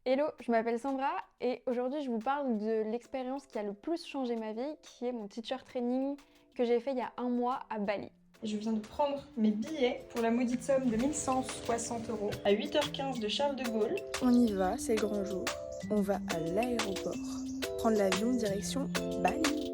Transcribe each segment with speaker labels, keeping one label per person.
Speaker 1: Hello, je m'appelle Sandra et aujourd'hui je vous parle de l'expérience qui a le plus changé ma vie, qui est mon teacher training que j'ai fait il y a un mois à Bali.
Speaker 2: Je viens de prendre mes billets pour la maudite somme de 1160 € à 8h15 de Charles de Gaulle.
Speaker 3: On y va, c'est le grand jour. On va à l'aéroport. Prendre l'avion direction Bali.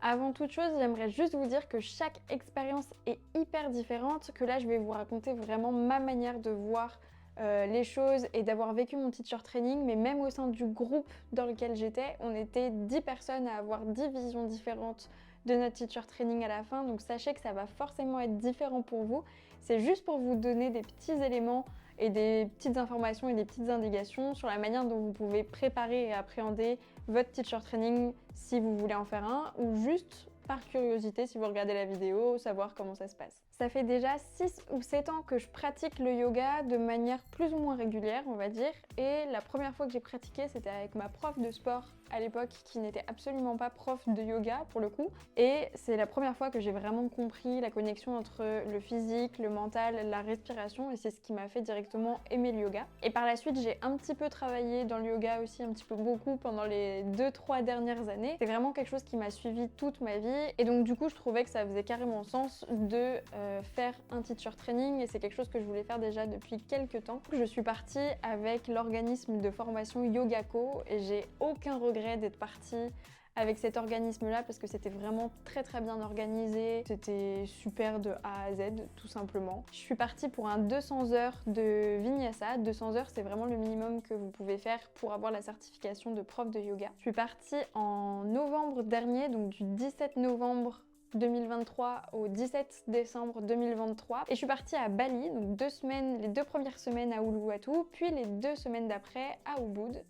Speaker 1: Avant toute chose, j'aimerais juste vous dire que chaque expérience est hyper différente, que là je vais vous raconter vraiment ma manière de voir les choses et d'avoir vécu mon teacher training, mais même au sein du groupe dans lequel j'étais, on était 10 personnes à avoir 10 visions différentes de notre teacher training à la fin, donc sachez que ça va forcément être différent pour vous. C'est juste pour vous donner des petits éléments et des petites informations et des petites indications sur la manière dont vous pouvez préparer et appréhender votre teacher training si vous voulez en faire un, ou juste par curiosité si vous regardez la vidéo, savoir comment ça se passe. Ça fait déjà 6 ou 7 ans que je pratique le yoga de manière plus ou moins régulière, on va dire, et la première fois que j'ai pratiqué, c'était avec ma prof de sport à l'époque qui n'était absolument pas prof de yoga pour le coup, et c'est la première fois que j'ai vraiment compris la connexion entre le physique, le mental, la respiration, et c'est ce qui m'a fait directement aimer le yoga. Et par la suite, j'ai un petit peu travaillé dans le yoga aussi, un petit peu beaucoup pendant les 2-3 dernières années. C'est vraiment quelque chose qui m'a suivi toute ma vie, et donc du coup je trouvais que ça faisait carrément sens de faire un teacher training, et c'est quelque chose que je voulais faire déjà depuis quelques temps. Je suis partie avec l'organisme de formation Yogako et j'ai aucun regret d'être partie avec cet organisme-là parce que c'était vraiment très bien organisé, c'était super de A à Z tout simplement. Je suis partie pour un 200 heures de Vinyasa. 200 heures, c'est vraiment le minimum que vous pouvez faire pour avoir la certification de prof de yoga. Je suis partie en novembre dernier, donc du 17 novembre 2023 au 17 décembre 2023, et je suis partie à Bali, donc 2 semaines, les 2 premières semaines à Uluwatu, puis les 2 semaines d'après à Ubud,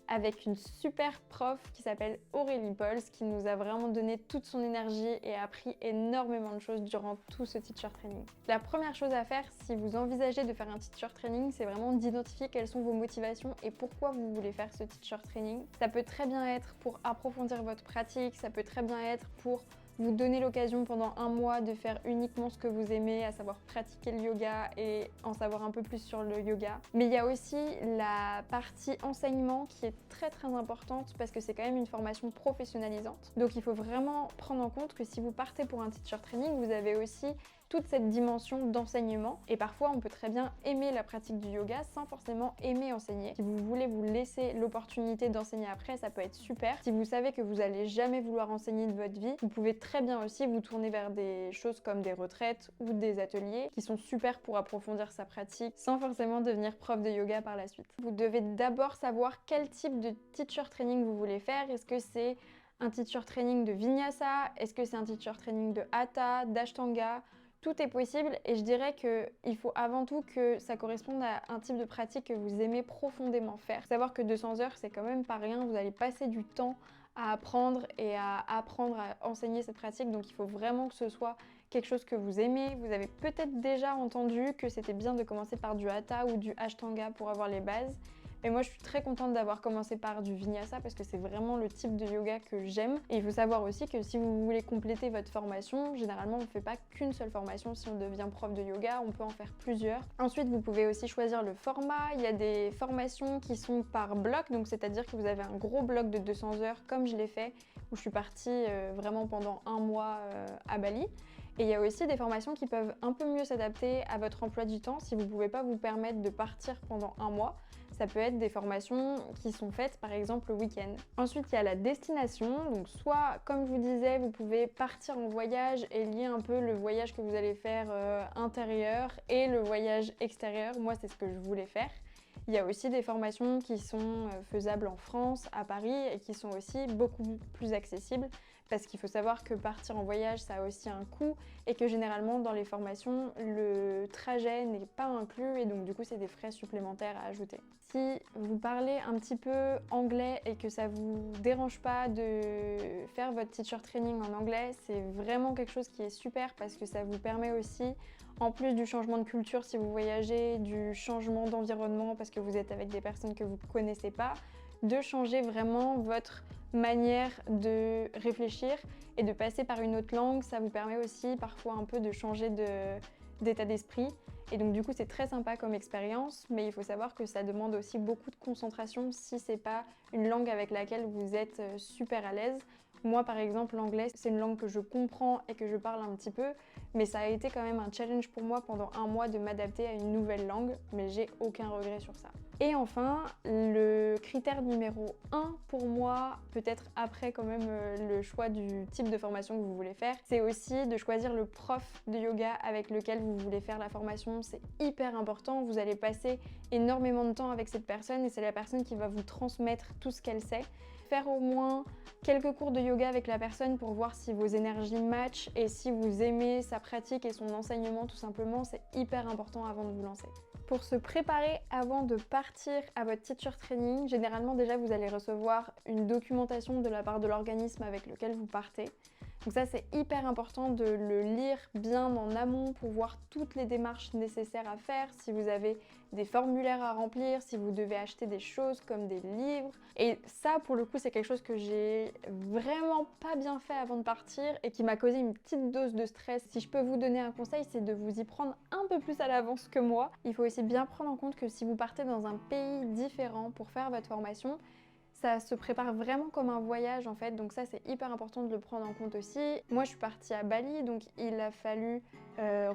Speaker 1: avec une super prof qui s'appelle Aurélie Pauls, qui nous a vraiment donné toute son énergie et a appris énormément de choses durant tout ce teacher training. La première chose à faire si vous envisagez de faire un teacher training, c'est vraiment d'identifier quelles sont vos motivations et pourquoi vous voulez faire ce teacher training. Ça peut très bien être pour approfondir votre pratique, ça peut très bien être pour vous donner l'occasion pendant un mois de faire uniquement ce que vous aimez, à savoir pratiquer le yoga et en savoir un peu plus sur le yoga. Mais il y a aussi la partie enseignement qui est très importante parce que c'est quand même une formation professionnalisante. Donc il faut vraiment prendre en compte que si vous partez pour un teacher training, vous avez aussi toute cette dimension d'enseignement, et parfois on peut très bien aimer la pratique du yoga sans forcément aimer enseigner. Si vous voulez vous laisser l'opportunité d'enseigner après, ça peut être super. Si vous savez que vous allez jamais vouloir enseigner de votre vie, vous pouvez très bien aussi vous tourner vers des choses comme des retraites ou des ateliers qui sont super pour approfondir sa pratique sans forcément devenir prof de yoga par la suite. Vous devez d'abord savoir quel type de teacher training vous voulez faire. Est-ce que c'est un teacher training de Vinyasa? Est-ce que c'est un teacher training de Hatha, d'Ashtanga? Tout est possible, et je dirais qu'il faut avant tout que ça corresponde à un type de pratique que vous aimez profondément faire. Faut savoir que 200 heures, c'est quand même pas rien, vous allez passer du temps à apprendre et à apprendre à enseigner cette pratique, donc il faut vraiment que ce soit quelque chose que vous aimez. Vous avez peut-être déjà entendu que c'était bien de commencer par du Hatha ou du Ashtanga pour avoir les bases. Et moi je suis très contente d'avoir commencé par du Vinyasa parce que c'est vraiment le type de yoga que j'aime. Et il faut savoir aussi que si vous voulez compléter votre formation, généralement on ne fait pas qu'une seule formation si on devient prof de yoga, on peut en faire plusieurs. Ensuite vous pouvez aussi choisir le format. Il y a des formations qui sont par bloc, donc c'est-à-dire que vous avez un gros bloc de 200 heures comme je l'ai fait, où je suis partie vraiment pendant un mois à Bali. Et il y a aussi des formations qui peuvent un peu mieux s'adapter à votre emploi du temps si vous ne pouvez pas vous permettre de partir pendant un mois. Ça peut être des formations qui sont faites par exemple le week-end. Ensuite, il y a la destination. Donc soit, comme je vous disais, vous pouvez partir en voyage et lier un peu le voyage que vous allez faire intérieur et le voyage extérieur. Moi, c'est ce que je voulais faire. Il y a aussi des formations qui sont faisables en France, à Paris, et qui sont aussi beaucoup plus accessibles parce qu'il faut savoir que partir en voyage, ça a aussi un coût et que généralement dans les formations, le trajet n'est pas inclus et donc du coup, c'est des frais supplémentaires à ajouter. Si vous parlez un petit peu anglais et que ça vous dérange pas de faire votre teacher training en anglais, c'est vraiment quelque chose qui est super parce que ça vous permet aussi, en plus du changement de culture si vous voyagez, du changement d'environnement parce que vous êtes avec des personnes que vous ne connaissez pas, de changer vraiment votre manière de réfléchir et de passer par une autre langue. Ça vous permet aussi parfois un peu de changer d'état d'esprit Et donc du coup c'est très sympa comme expérience, mais il faut savoir que ça demande aussi beaucoup de concentration si c'est pas une langue avec laquelle vous êtes super à l'aise. Moi par exemple l'anglais c'est une langue que je comprends et que je parle un petit peu, mais ça a été quand même un challenge pour moi pendant un mois de m'adapter à une nouvelle langue, mais j'ai aucun regret sur ça. Et enfin, le critère numéro 1 pour moi, peut-être après quand même le choix du type de formation que vous voulez faire, c'est aussi de choisir le prof de yoga avec lequel vous voulez faire la formation. C'est hyper important, vous allez passer énormément de temps avec cette personne et c'est la personne qui va vous transmettre tout ce qu'elle sait. Faire au moins quelques cours de yoga avec la personne pour voir si vos énergies matchent et si vous aimez sa pratique et son enseignement tout simplement, c'est hyper important avant de vous lancer. Pour se préparer avant de partir à votre teacher training, généralement déjà vous allez recevoir une documentation de la part de l'organisme avec lequel vous partez. Donc ça c'est hyper important de le lire bien en amont pour voir toutes les démarches nécessaires à faire, si vous avez des formulaires à remplir, si vous devez acheter des choses comme des livres. Et ça pour le coup c'est quelque chose que j'ai vraiment pas bien fait avant de partir et qui m'a causé une petite dose de stress. Si je peux vous donner un conseil, c'est de vous y prendre un peu plus à l'avance que moi. Il faut aussi bien prendre en compte que si vous partez dans un pays différent pour faire votre formation, ça se prépare vraiment comme un voyage en fait, donc ça c'est hyper important de le prendre en compte aussi. Moi je suis partie à Bali, donc il a fallu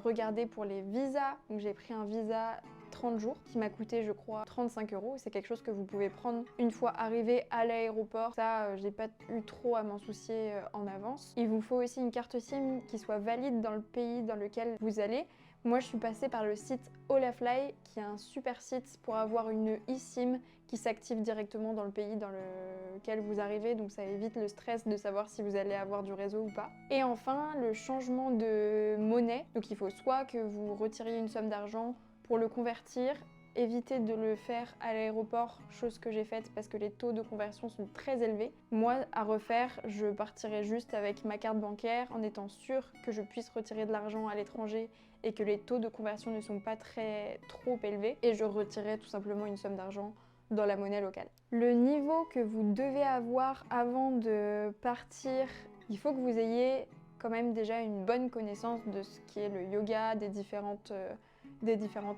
Speaker 1: regarder pour les visas. Donc j'ai pris un visa 30 jours qui m'a coûté je crois 35 €. C'est quelque chose que vous pouvez prendre une fois arrivé à l'aéroport. Ça j'ai pas eu trop à m'en soucier en avance. Il vous faut aussi une carte SIM qui soit valide dans le pays dans lequel vous allez. Moi je suis passée par le site Olafly qui est un super site pour avoir une eSIM qui s'active directement dans le pays dans lequel vous arrivez, donc ça évite le stress de savoir si vous allez avoir du réseau ou pas. Et enfin, le changement de monnaie, donc il faut soit que vous retiriez une somme d'argent pour le convertir, évitez de le faire à l'aéroport, chose que j'ai faite parce que les taux de conversion sont très élevés. Moi, à refaire, je partirai juste avec ma carte bancaire en étant sûre que je puisse retirer de l'argent à l'étranger et que les taux de conversion ne sont pas trop élevés, et je retirerai tout simplement une somme d'argent dans la monnaie locale. Le niveau que vous devez avoir avant de partir, il faut que vous ayez quand même déjà une bonne connaissance de ce qui est le yoga, des différents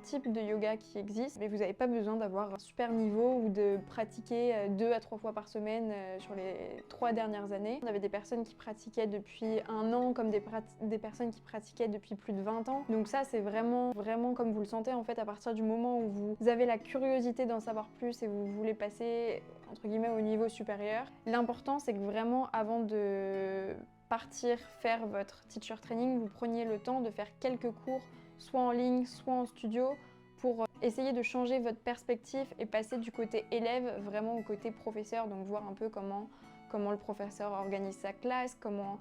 Speaker 1: types de yoga qui existent, mais vous n'avez pas besoin d'avoir un super niveau ou de pratiquer 2 à 3 fois par semaine sur les 3 dernières années. On avait des personnes qui pratiquaient depuis 1 an comme des personnes qui pratiquaient depuis plus de 20 ans. Donc ça c'est vraiment comme vous le sentez en fait, à partir du moment où vous avez la curiosité d'en savoir plus et vous voulez passer entre guillemets au niveau supérieur. L'important c'est que vraiment avant de partir faire votre teacher training, vous preniez le temps de faire quelques cours soit en ligne, soit en studio, pour essayer de changer votre perspective et passer du côté élève vraiment au côté professeur, donc voir un peu comment le professeur organise sa classe, comment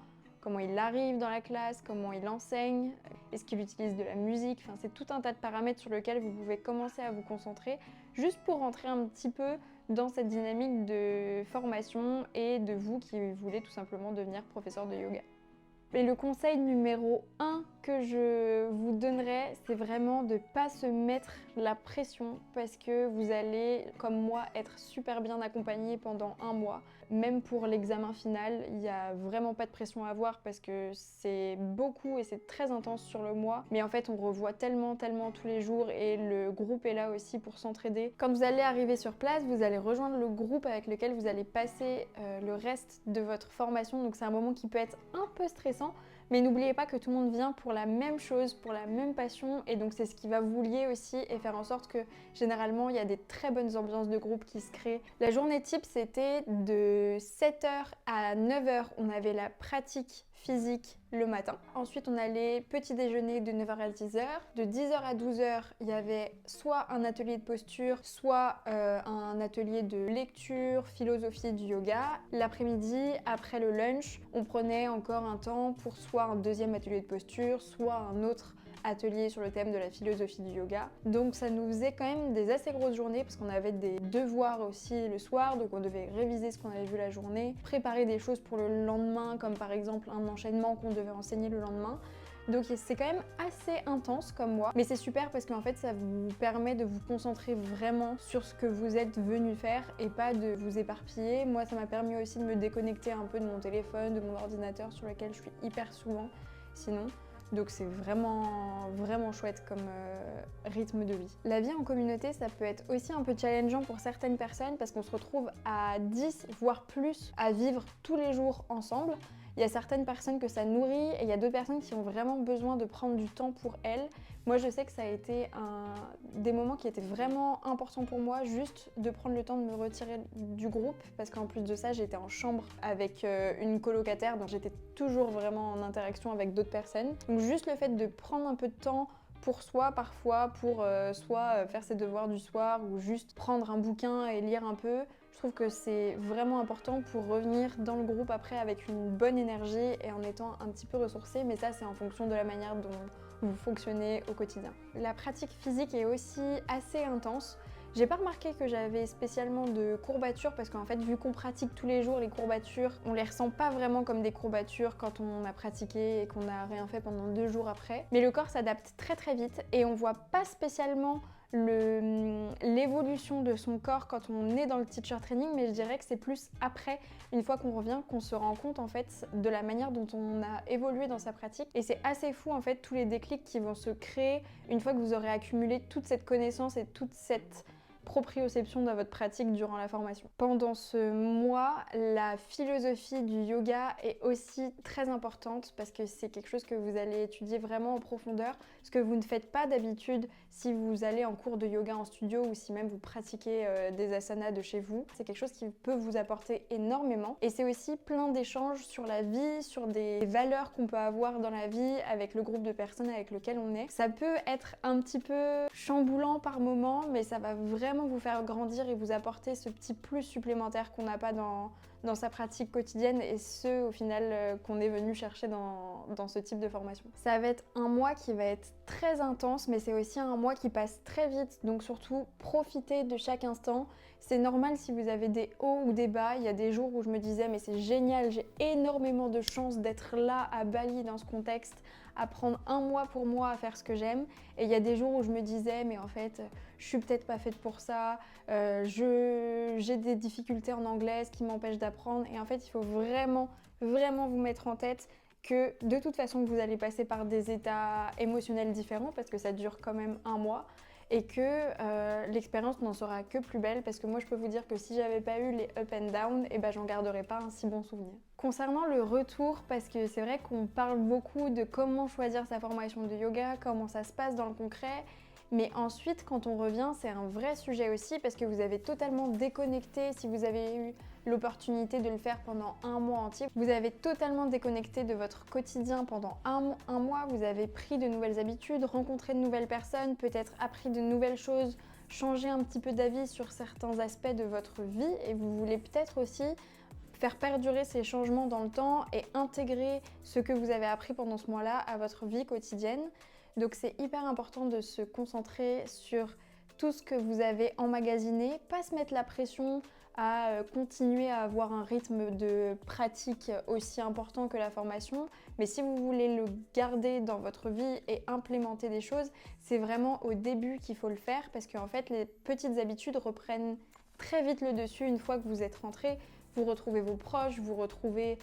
Speaker 1: il arrive dans la classe, comment il enseigne, est-ce qu'il utilise de la musique, enfin c'est tout un tas de paramètres sur lesquels vous pouvez commencer à vous concentrer, juste pour rentrer un petit peu dans cette dynamique de formation et de vous qui voulez tout simplement devenir professeur de yoga. Et le conseil numéro 1 que je vous donnerais, c'est vraiment de ne pas se mettre la pression parce que vous allez, comme moi, être super bien accompagné pendant 1 mois. Même pour l'examen final, il n'y a vraiment pas de pression à avoir parce que c'est beaucoup et c'est très intense sur le mois. Mais en fait, on revoit tellement tous les jours et le groupe est là aussi pour s'entraider. Quand vous allez arriver sur place, vous allez rejoindre le groupe avec lequel vous allez passer le reste de votre formation. Donc c'est un moment qui peut être un peu stressant. Mais n'oubliez pas que tout le monde vient pour la même chose, pour la même passion, et donc c'est ce qui va vous lier aussi et faire en sorte que généralement il y a des très bonnes ambiances de groupe qui se créent. La journée type c'était de 7h à 9h, on avait la pratique physique le matin. Ensuite on allait petit déjeuner de 9h à 10h. De 10h à 12h, il y avait soit un atelier de posture, soit un atelier de lecture, philosophie du yoga. L'après-midi, après le lunch, on prenait encore un temps pour soit un deuxième atelier de posture, soit un autre atelier sur le thème de la philosophie du yoga. Donc ça nous faisait quand même des assez grosses journées parce qu'on avait des devoirs aussi le soir, donc on devait réviser ce qu'on avait vu la journée, préparer des choses pour le lendemain, comme par exemple un enchaînement qu'on devait enseigner le lendemain. Donc c'est quand même assez intense comme moi, mais c'est super parce qu'en fait ça vous permet de vous concentrer vraiment sur ce que vous êtes venu faire et pas de vous éparpiller. Moi ça m'a permis aussi de me déconnecter un peu de mon téléphone, de mon ordinateur sur lequel je suis hyper souvent sinon. Donc c'est vraiment chouette comme rythme de vie. La vie en communauté, ça peut être aussi un peu challengeant pour certaines personnes parce qu'on se retrouve à 10 voire plus à vivre tous les jours ensemble. Il y a certaines personnes que ça nourrit et il y a d'autres personnes qui ont vraiment besoin de prendre du temps pour elles. Moi, je sais que ça a été des moments qui étaient vraiment importants pour moi, juste de prendre le temps de me retirer du groupe, parce qu'en plus de ça, j'étais en chambre avec une colocataire, donc j'étais toujours vraiment en interaction avec d'autres personnes. Donc juste le fait de prendre un peu de temps pour soi parfois, pour soit faire ses devoirs du soir ou juste prendre un bouquin et lire un peu, je trouve que c'est vraiment important pour revenir dans le groupe après avec une bonne énergie et en étant un petit peu ressourcé, mais ça c'est en fonction de la manière dont vous fonctionnez au quotidien. La pratique physique est aussi assez intense. J'ai pas remarqué que j'avais spécialement de courbatures parce qu'en fait, vu qu'on pratique tous les jours les courbatures, on les ressent pas vraiment comme des courbatures quand on a pratiqué et qu'on n'a rien fait pendant 2 jours après. Mais le corps s'adapte très vite et on voit pas spécialement l'évolution de son corps quand on est dans le teacher training, mais je dirais que c'est plus après, une fois qu'on revient, qu'on se rend compte en fait de la manière dont on a évolué dans sa pratique. Et c'est assez fou en fait tous les déclics qui vont se créer une fois que vous aurez accumulé toute cette connaissance et toute cette proprioception dans votre pratique durant la formation. Pendant ce mois, la philosophie du yoga est aussi très importante parce que c'est quelque chose que vous allez étudier vraiment en profondeur, ce que vous ne faites pas d'habitude si vous allez en cours de yoga en studio ou si même vous pratiquez des asanas de chez vous. C'est quelque chose qui peut vous apporter énormément et c'est aussi plein d'échanges sur la vie, sur des valeurs qu'on peut avoir dans la vie avec le groupe de personnes avec lequel on est. Ça peut être un petit peu chamboulant par moment, mais ça va vraiment vous faire grandir et vous apporter ce petit plus supplémentaire qu'on n'a pas dans sa pratique quotidienne et ce au final qu'on est venu chercher dans ce type de formation. Ça va être un mois qui va être très intense, mais c'est aussi un mois qui passe très vite, donc surtout profitez de chaque instant. C'est normal si vous avez des hauts ou des bas. Il y a des jours où je me disais mais c'est génial, j'ai énormément de chance d'être là à Bali dans ce contexte, à prendre un mois pour moi à faire ce que j'aime. Et il y a des jours où je me disais mais en fait je suis peut-être pas faite pour ça, j'ai des difficultés en anglais, ce qui m'empêche d'apprendre. Et en fait il faut vraiment vous mettre en tête que de toute façon vous allez passer par des états émotionnels différents parce que ça dure quand même un mois. Et que l'expérience n'en sera que plus belle parce que moi je peux vous dire que si j'avais pas eu les up and down, et ben j'en garderais pas un si bon souvenir. Concernant le retour, parce que c'est vrai qu'on parle beaucoup de comment choisir sa formation de yoga, comment ça se passe dans le concret, mais ensuite quand on revient c'est un vrai sujet aussi parce que vous avez totalement déconnecté si vous avez eu l'opportunité de le faire pendant un mois entier. Vous avez totalement déconnecté de votre quotidien pendant un mois, vous avez pris de nouvelles habitudes, rencontré de nouvelles personnes, peut-être appris de nouvelles choses, changé un petit peu d'avis sur certains aspects de votre vie et vous voulez peut-être aussi faire perdurer ces changements dans le temps et intégrer ce que vous avez appris pendant ce mois-là à votre vie quotidienne. Donc c'est hyper important de se concentrer sur tout ce que vous avez emmagasiné, pas se mettre la pression à continuer à avoir un rythme de pratique aussi important que la formation, mais si vous voulez le garder dans votre vie et implémenter des choses, c'est vraiment au début qu'il faut le faire parce qu'en fait les petites habitudes reprennent très vite le dessus une fois que vous êtes rentré. Vous retrouvez vos proches, vous retrouvez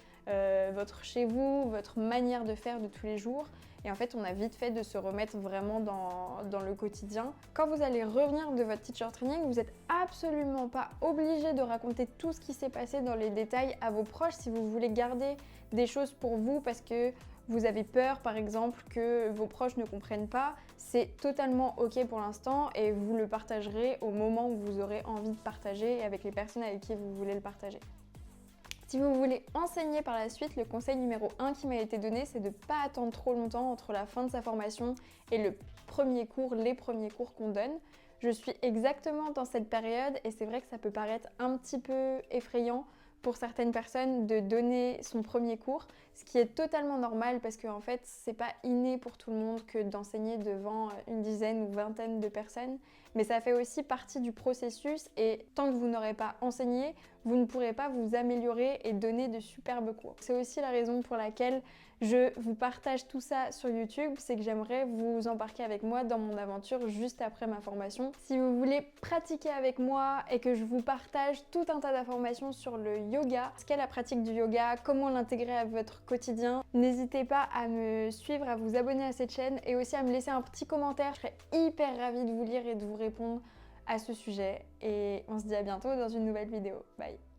Speaker 1: votre chez vous, votre manière de faire de tous les jours. Et en fait, on a vite fait de se remettre vraiment dans le quotidien. Quand vous allez revenir de votre teacher training, vous n'êtes absolument pas obligé de raconter tout ce qui s'est passé dans les détails à vos proches si vous voulez garder des choses pour vous parce que vous avez peur, par exemple, que vos proches ne comprennent pas. C'est totalement ok pour l'instant et vous le partagerez au moment où vous aurez envie de partager et avec les personnes avec qui vous voulez le partager. Si vous voulez enseigner par la suite, le conseil numéro 1 qui m'a été donné, c'est de ne pas attendre trop longtemps entre la fin de sa formation et les premiers cours qu'on donne. Je suis exactement dans cette période et c'est vrai que ça peut paraître un petit peu effrayant pour certaines personnes de donner son premier cours, ce qui est totalement normal parce qu'en fait, c'est pas inné pour tout le monde que d'enseigner devant une dizaine ou vingtaine de personnes, mais ça fait aussi partie du processus et tant que vous n'aurez pas enseigné, vous ne pourrez pas vous améliorer et donner de superbes cours. C'est aussi la raison pour laquelle je vous partage tout ça sur YouTube, c'est que j'aimerais vous embarquer avec moi dans mon aventure juste après ma formation. Si vous voulez pratiquer avec moi et que je vous partage tout un tas d'informations sur le yoga, ce qu'est la pratique du yoga, comment l'intégrer à votre quotidien, n'hésitez pas à me suivre, à vous abonner à cette chaîne et aussi à me laisser un petit commentaire. Je serais hyper ravie de vous lire et de vous répondre à ce sujet. Et on se dit à bientôt dans une nouvelle vidéo. Bye!